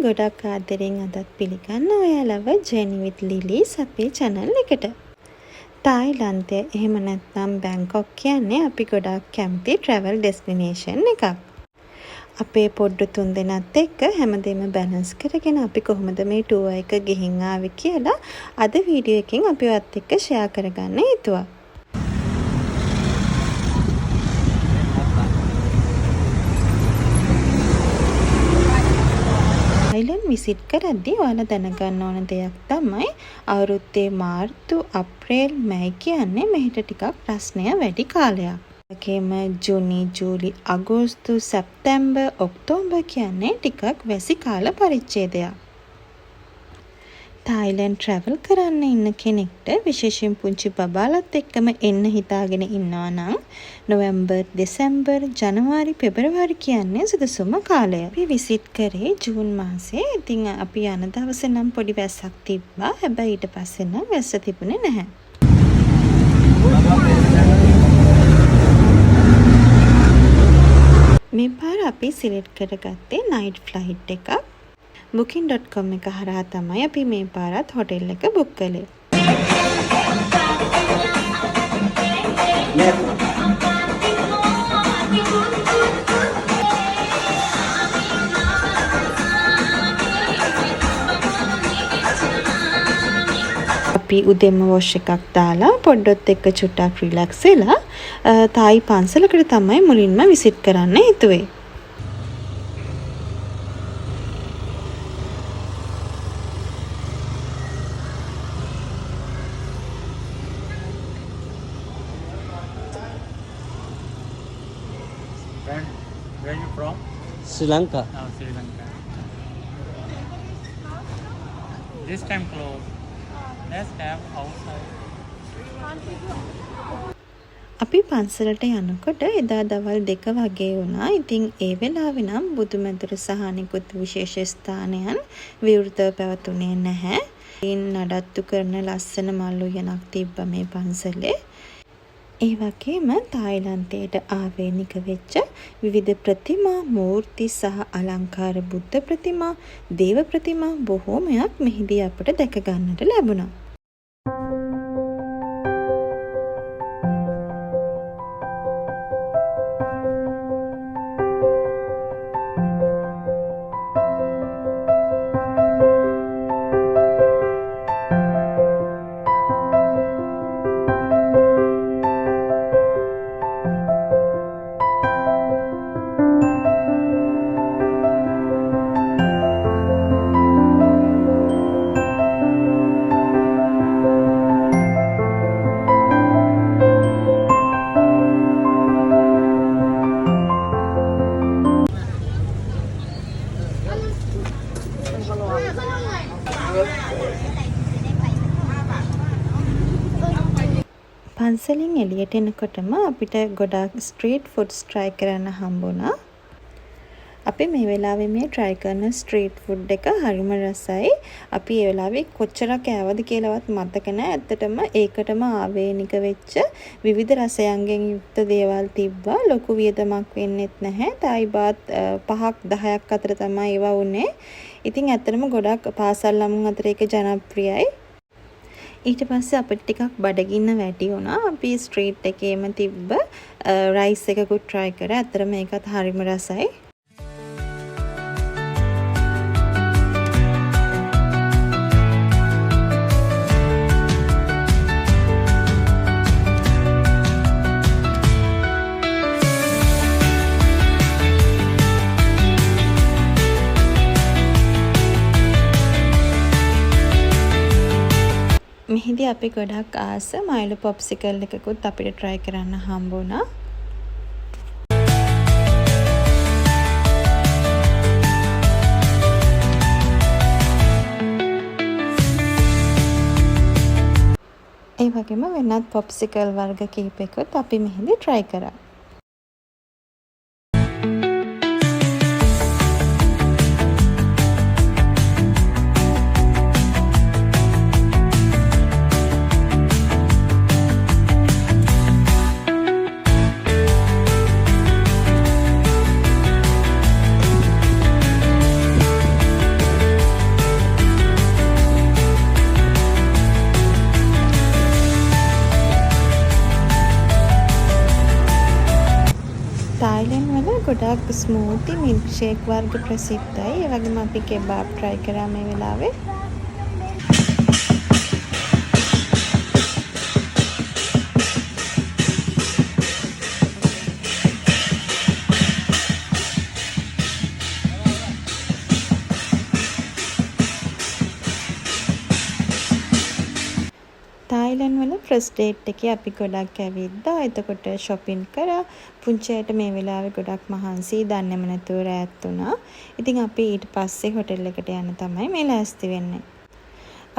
ගොඩක් ආදරෙන් අදත් පිළිගන්න ඔයාලව ජර්නි විත් ලිලීස් අපේ channel එකට. තායිලන්තය එහෙම නැත්නම් බැංකොක් කියන්නේ අපි ගොඩක් කැමති travel destination එකක්. අපේ පොඩ්ඩු 3 දෙනාත් එක්ක හැමදේම බැලන්ස් කරගෙන අපි කොහොමද මේ tour එක ගිහින් ආවේ කියලා අද වීඩියෝ එකෙන් අපි ඔයත් එක්ක share කරගන්න හිතුවා. තායිලන්ත විසිට් කරද්දී ඔයාලා දැනගන්න ඕන දෙයක් තමයි අවුරුද්දේ මාර්තු අප්‍රේල් මැයි කියන්නේ මෙහෙට ටිකක් ප්‍රශ්නය වැඩි කාලයක්. ඒකෙම ජූනි ජූලි අගෝස්තු සැප්තැම්බර් ඔක්තෝබර් කියන්නේ ටිකක් වැසි කාල පරිච්ඡේදයක්. තායිලන්ත travel කරන්න ඉන්න කෙනෙක්ට විශේෂයෙන් පුංචි බබාලත් එක්කම එන්න හිතාගෙන ඉන්නවා නම් නොවැම්බර් දෙසැම්බර් ජනවාරි පෙබරවාරි කියන්නේ සුදුසුම කාලය. අපි විසිට් කරේ ජූන් මාසේ. ඉතින් අපි යන දවසේ නම් පොඩි වැස්සක් තිබ්බා. හැබැයි ඊට පස්සේ නම් වැස්ස තිබුණේ නැහැ. මේ පාර අපි සිලෙක්ට් කරගත්තේ නයිට් ෆ්ලයිට් එකක්. booking.com එක හරහා තමයි අපි මේ පාරත් හොටෙල් එක බුක් කළේ. අපි උදේම වොෂ් එකක් දාලා පොඩ්ඩොත් එක්ක චුට්ටක් රිලැක්ස් වෙලා තායි පන්සලකට තමයි මුලින්ම විසිට් කරන්න හිතුවේ. Where are you from? Sri Lanka. Oh, Sri Lanka. This time closed. Let's have outside. අපි පන්සලට යනකොට එදා දවල් 2 වගේ වුණා. ඉතින් ඒ වෙලාවේ නම් බුදුමැදුර සහ නිකුත් විශේෂ ස්ථානයන් විවෘතව පැවතුනේ නැහැ. ඉන් නඩත්තු කරන ලස්සන මල් උයනක් තිබ්බ මේ පන්සලේ. ඒ වගේම තායිලන්තයට ආවේනික වෙච්ච විවිධ ප්‍රතිමා, මූර්ති සහ අලංකාර බුද්ධ ප්‍රතිමා, දේව ප්‍රතිමා බොහෝමයක් මෙහිදී අපට දැක ගන්නට ලැබුණා. පන්සලෙන් එළියට එනකොටම අපිට ගොඩාක් ස්ට්‍රීට් ෆුඩ්ස් try කරන්න හම්බුණා. අපි මේ වෙලාවේ මේ try කරන ස්ට්‍රීට් ෆුඩ් එක හරිම රසයි. අපි ඒ වෙලාවේ කොච්චරක් කෑවද කියලාවත් මතක නැහැ. ඇත්තටම ඒකටම ආවේනික වෙච්ච විවිධ රසයන්ගෙන් යුක්ත දේවල් තිබ්බා. ලොකු වියදමක් වෙන්නෙත් නැහැ. තායි බාත් 5ක් 10ක් අතර තමයි ඒවා උනේ. ඉතින් ඇත්තටම ගොඩක් පාසල් ළමුන් අතර ඒක ජනප්‍රියයි. ඊට පස්සේ අපිට ටිකක් බඩගින්න වැඩි වුණා. අපි ස්ට්‍රීට් එකේම තිබ්බ රයිස් එකකුත් try කරා. අතර මේකත් හරිම රසයි. මෙහිදී අපි ගොඩක් ආස මයිලෝ පොප්සිකල් එකකුත් අපිට try කරන්න හම්බුණා. ඒ වගේම වෙනත් පොප්සිකල් වර්ග කිහිපයකුත් අපි මෙහිදී try කරා. ස්මූති මිල්ක් ෂේක් වර්ග ප්‍රසිද්ධයි. ඒ වගේම අපි කෙබාබ් try කරා මේ වෙලාවේ. තායිලන්ඩ් වල ෆස්ට් ඩේට් එකේ අපි ගොඩක් ඇවිද්දා. එතකොට shopping කරා. පුංචියට මේ වෙලාවේ ගොඩක් මහන්සි දන්නේම නැතුව රැත් වුණා. ඉතින් අපි ඊට පස්සේ හොටෙල් එකට යන්න තමයි මේ ලෑස්ති වෙන්නේ.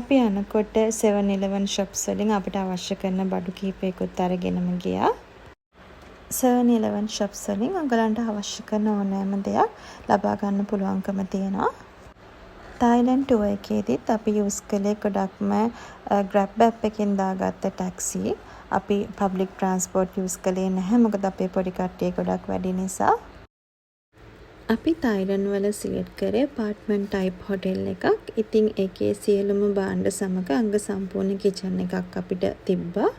අපි යනකොට 7-Eleven shops වලින් අපිට අවශ්‍ය කරන බඩු කීපයකුත් අරගෙනම ගියා. 7-Eleven shops වලින් ඔයගලන්ට අවශ්‍ය කරන ඕනෑම දෙයක් ලබා ගන්න පුළුවන්කම තියෙනවා. තායිලන්ඩ් ටුවර් එකේදීත් අපි යූස් කළේ ගොඩක්ම Grab app එකෙන් දාගත්ත ටැක්සි. අපි පබ්ලික් ට්‍රාන්ස්පෝර්ට් යූස් කළේ නැහැ. මොකද අපේ පොඩි කට්ටිය ගොඩක් වැඩි නිසා. අපි තායිලන්ඩ් වල සිලෙක්ට් කරේ apartment type hotel එකක්. ඉතින් ඒකේ සියලුම භාණ්ඩ සමග අංග සම්පූර්ණ කිචන් එකක් අපිට තිබ්බා.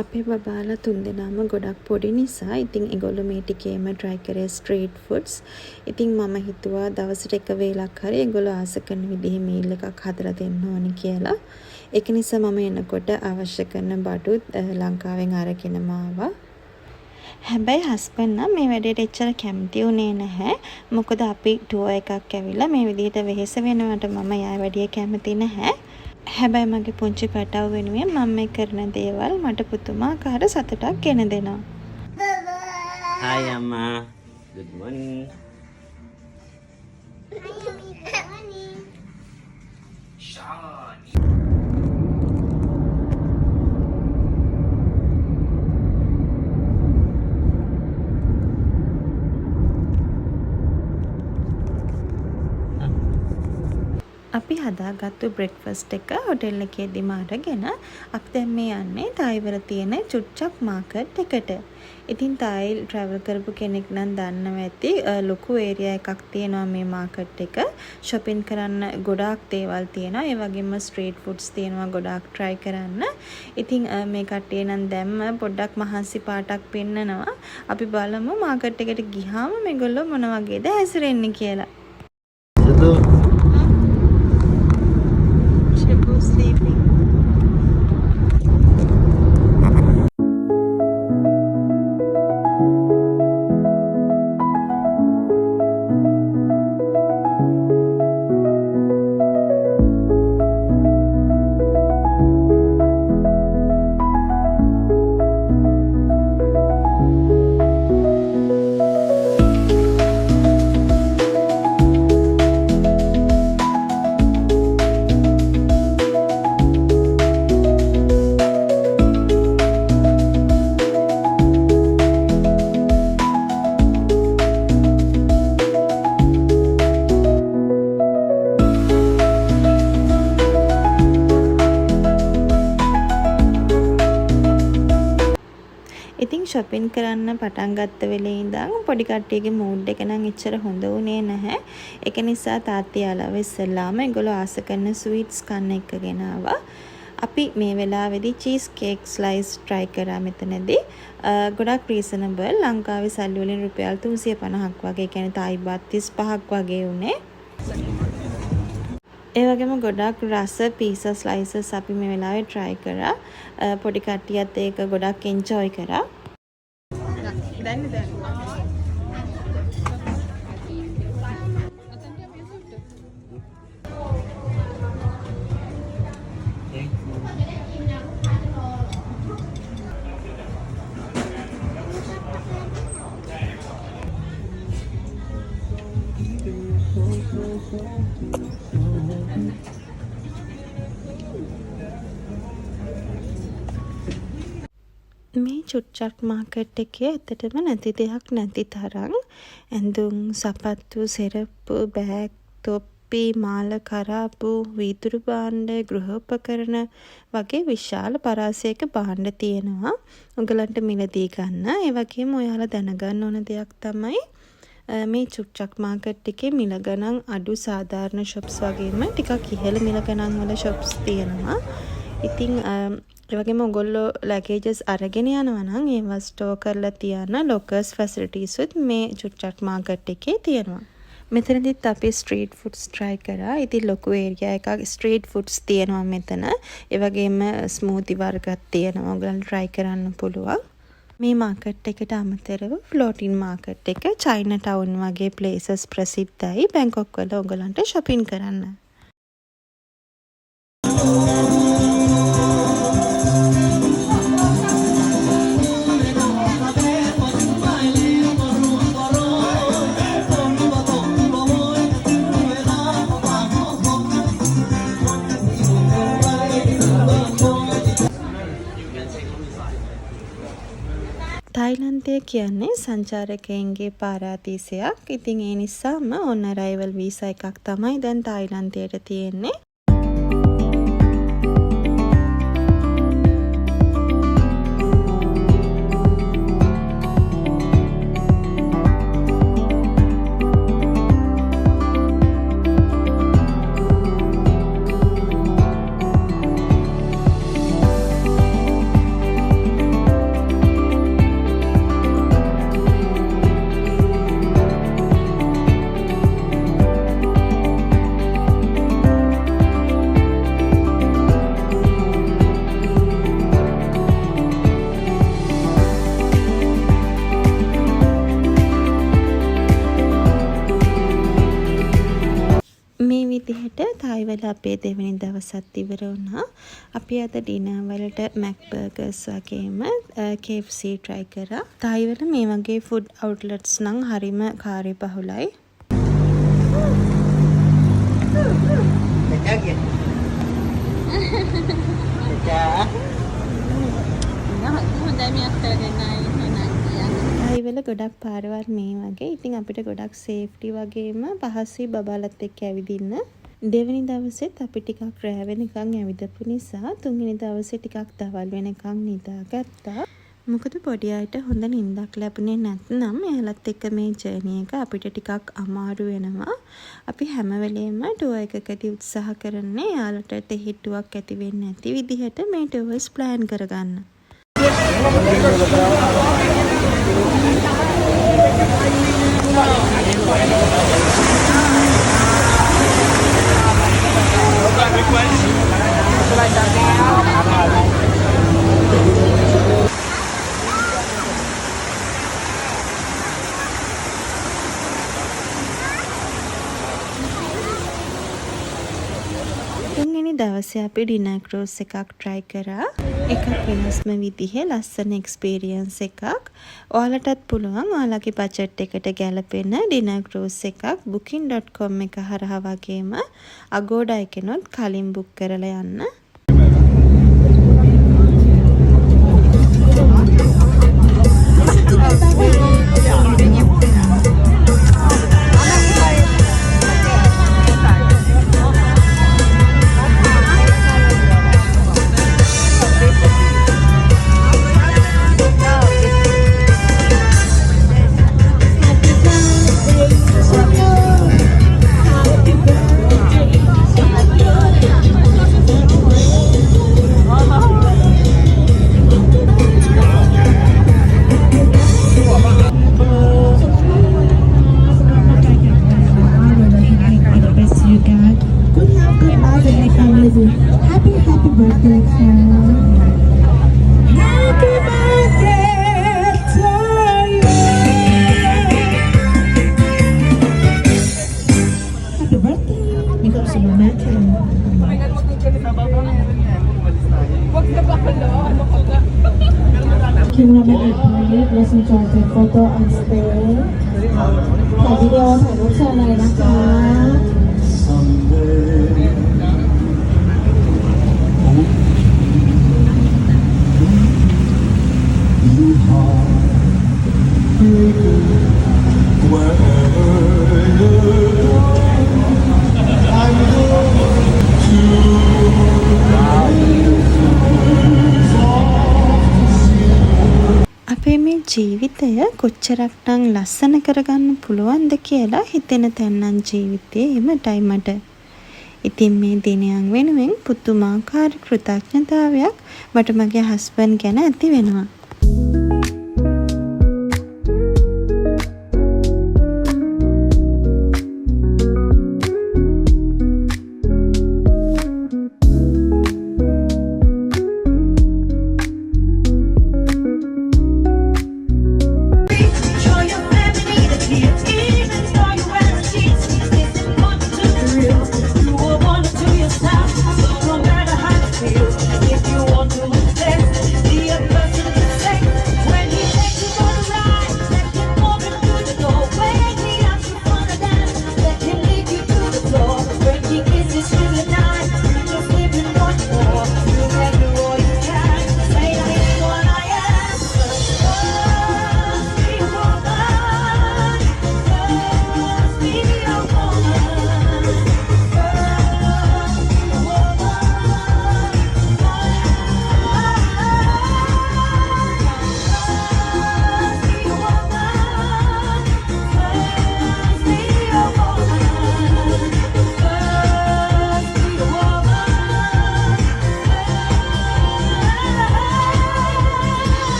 අපේ බබාලා 3 දෙනාම ගොඩක් පොඩි නිසා ඉතින් ඒගොල්ලෝ මේ ටිකේම try කරේ street foods. ඉතින් මම හිතුවා දවසට එක වේලක් හරි ඒගොල්ලෝ ආස කරන විදිහේ meal එකක් හදලා දෙන්න ඕනි කියලා. ඒක නිසා මම එනකොට අවශ්‍ය කරන බඩුත් ලංකාවෙන් අරගෙනම ආවා. හැබැයි හස්බන්ඩ් නම් මේ වැඩේට එච්චර කැමති උනේ නැහැ. මොකද අපි ටුවර් එකක් ඇවිල්ලා මේ විදිහට වෙහෙස වෙනවට මම යා වැඩිය කැමති නැහැ. හැබැයි මගේ පුංචි පැටව වෙනුවෙන් මම මේ කරන දේවල් මට පුදුමාකාර සතුටක් ගෙන දෙනවා. Hi Amma. Good morning. අපි හදාගත්තු බ්‍රෙක්ෆාස්ට් එක හොටෙල් එකේදීම අරගෙන අපි දැන් මේ යන්නේ තායිවල තියෙන චුට්චක් මාකට් එකට. ඉතින් තායි ට්‍රැවල් කරපු කෙනෙක් නම් දන්නවා ඇති ලොකු ඒරියා එකක් තියෙනවා මේ මාකට් එක. shopping කරන්න ගොඩාක් දේවල් තියෙනවා. ඒ වගේම ස්ට්‍රීට් ෆුඩ්ස් තියෙනවා ගොඩාක් try කරන්න. ඉතින් මේ කට්ටිය නම් දැම්ම පොඩ්ඩක් මහන්සි පාටක් පෙන්නනවා. අපි බලමු මාකට් එකට ගියාම මේගොල්ලෝ මොන වගේද හැසිරෙන්නේ කියලා. Sleeping. ඉතින් shopping කරන්න පටන් ගත්ත වෙලේ ඉඳන් පොඩි කට්ටියගේ mood එක නම් එච්චර හොඳ වුණේ නැහැ. ඒක නිසා තාත්තා යාළුවා ඉස්සෙල්ලාම ඒගොල්ලෝ ආස කරන sweets කන්න එකගෙන ආවා. අපි මේ වෙලාවේදී cheese cake slice try කරා මෙතනදී. ගොඩක් reasonable. ලංකාවේ සල්ලි වලින් රුපියල් 350ක් වගේ. කියන්නේ තායි බත් 35ක් වගේ උනේ. ඒ වගේම ගොඩක් රස pizza slices අපි මේ වෙලාවේ try කරා. පොඩි කට්ටියත් ඒක ගොඩක් enjoy කරා. දැන් මේ චුට්චක් මාකට් එකේ ඇත්තටම නැති දෙයක් නැති තරම් ඇඳුම් සපත්තු සෙරප්පු බෑග් තොප්පි මාල කරාබු වීදුරු භාණ්ඩ ගෘහෝපකරණ වගේ විශාල පරාසයක භාණ්ඩ තියෙනවා. උගලන්ට මිලදී ගන්න. ඒ වගේම ඔයාලා දැනගන්න ඕන දෙයක් තමයි මේ චුට්චක් මාකට් එකේ මිල ගණන් අඩු සාධාරණ shops වගේම ටිකක් ඉහළ මිල ගණන් වල shops තියෙනවා. ඉතින් ඒ වගේම ඔයගොල්ලෝ ලගේජස් අරගෙන යනවා නම් ඒවා ස්ටෝර් කරලා තියන ලොකර්ස් ෆැසිලිටිස් උත් මේ චුට්ටක් මාකට් එකේ තියෙනවා. මෙතනදිත් අපි ස්ට්‍රීට් ෆුඩ්ස් try කරා. ඉතින් ලොකු ඒරියා එකක් ස්ට්‍රීට් ෆුඩ්ස් තියෙනවා මෙතන. ඒ වගේම ස්මූති වර්ගත් තියෙනවා. ඔයගලන්ට try කරන්න පුළුවන්. මේ මාකට් එකට අමතරව ෆ්ලෝටින් මාකට් එක චයිනා ටවුන් වගේ ප්ලේසස් ප්‍රසිද්ධයි. බැංකොක් වල ඔයගලන්ට shopping කරන්න. තායිලන්තය කියන්නේ සංචාරකයන්ගේ පාරාදීසයක්. ඉතින් ඒ නිසාම on arrival visa එකක් තමයි දැන් තායිලන්තයට තියෙන්නේ. මේ විදිහට තායි වල අපේ දෙවෙනි දවසත් ඉවර වුණා. අපි අද ඩිනර් වලට මැක් බර්ගර්ස් වගේම KFC try කරා. තායි වල මේ වගේ ෆුඩ් අවුට්ලට්ස් නම් හරිම කාර්යබහුලයි. තායි වල ගොඩක් පාරවල් මේ වගේ. ඉතින් අපිට ගොඩක් සේෆ්ටි වගේම පහසුයි බබාලත් එක්ක ඇවිදින්න. දෙවෙනි දවසෙත් අපි ටිකක් රෑ වෙනකන් ඇවිදපු නිසා තුන්වෙනි දවසේ ටිකක් දවල් වෙනකන් නිදාගත්තා. මොකද පොඩි අයට හොඳ නිින්දක් ලැබුණේ නැත්නම් එයාලත් එක්ක මේ ජර්නි එක අපිට ටිකක් අමාරු වෙනවා. අපි හැම වෙලේම ටුවර් එකකදී උත්සාහ කරන්නේ එයාලට තෙහිට්ටුවක් ඇති වෙන්නේ නැති විදිහට මේ ටුවර්ස් ප්ලෑන් කරගන්න. තුන්වෙනි දවසේ අපි ඩිනර් ක්‍රූස් එකක් try කරා. එකක් වෙනස්ම විදිහේ ලස්සන එක්ස්පීරියන්ස් එකක්. ඔයාලටත් පුළුවන් ඔයාලගේ බජට් එකට ගැලපෙන ඩිනර් ක්‍රූස් එකක් booking.com එක හරහා වගේම Agoda එකනොත් කලින් book කරලා යන්න. Cameraman let's enjoy the photo on stage. ถ่ายวิดีโอถ่ายรูปเชิญเลยนะคะ අපේ මේ ජීවිතය කොච්චරක්නම් ලස්සන කරගන්න පුළුවන්ද කියලා හිතෙන තැන්නම් ජීවිතේ එමටයි මට. ඉතින් මේ දිනයන් වෙනුවෙන් පුදුමාකාර කෘතඥතාවයක් මට මගේ හස්බන්ඩ් ගැන ඇති වෙනවා.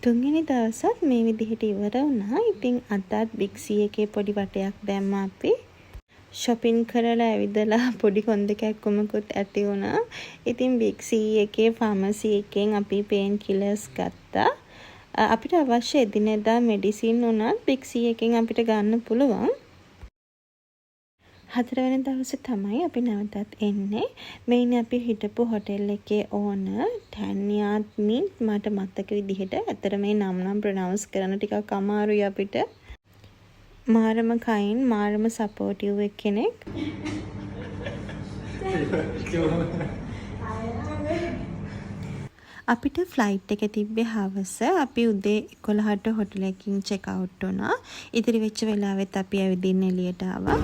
තුන්වෙනි දවසත් මේ විදිහට ඉවර වුණා. ඉතින් අදත් බිග් සී එකේ පොඩි වටයක් දැම්මා අපි. shopping කරලා ඇවිදලා පොඩි කොන්ද කැක්කුමකුත් ඇති වුණා. ඉතින් බිග් සී එකේ ෆාමසි එකෙන් අපි පේන් කිලර්ස් ගත්තා. අපිට අවශ්‍ය එදිනෙදා මෙඩිසින් උනත් බිග් සී එකෙන් අපිට ගන්න පුළුවන්. 4 වෙනි දවසේ තමයි අපි නැවතත් එන්නේ. මේනේ අපි හිටපු හොටෙල් එකේ ඕනර් ටැන්යාත් මින්ට් මට මතක විදිහට ඇත්තට මේ නම් ප්‍රොනවුන්ස් කරන්න ටිකක් අමාරුයි අපිට. මාරම කයින් මාරම සපෝටිව් කෙනෙක්. අපිට ෆ්ලයිට් එක තිබ්බේ හවස. අපි උදේ 11ට හොටෙල් එකකින් චෙක් අවුට් වුණා. ඉතිරි වෙච්ච වෙලාවෙත් අපි ඇවිදින්න එළියට ආවා.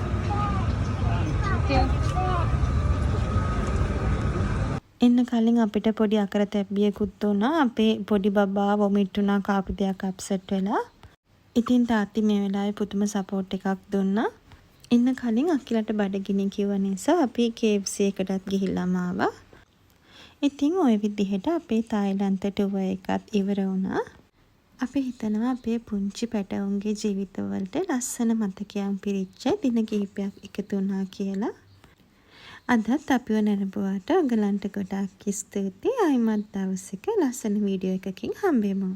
එන්න කලින් අපිට පොඩි අකරතැබ්බියකුත් වුණා. අපේ පොඩි බබා වොමිට් වුණා කාපු දෙයක් අප්සෙට් වෙලා. ඉතින් තාත්ති මේ වෙලාවේ පුදුම සපෝට් එකක් දුන්නා. එන්න කලින් අකිලට බඩගිනි කිව්ව නිසා අපි KFC එකටත් ගිහිල්ලාම ආවා. ඉතින් ওই විදිහට අපේ තායිලන්ත ටුවර් එකත් ඉවර වුණා. අපි හිතනවා අපේ පුංචි පැටවුන්ගේ ජීවිතවලට ලස්සන මතකයන් පිරිච්ච දින කිහිපයක් එකතු වුණා කියලා. අදත් අපිව නැරඹුවාට ඔයගලන්ට ගොඩාක් ස්තුතියි. ආයිමත් දවසක ලස්සන වීඩියෝ එකකින් හම්බෙමු.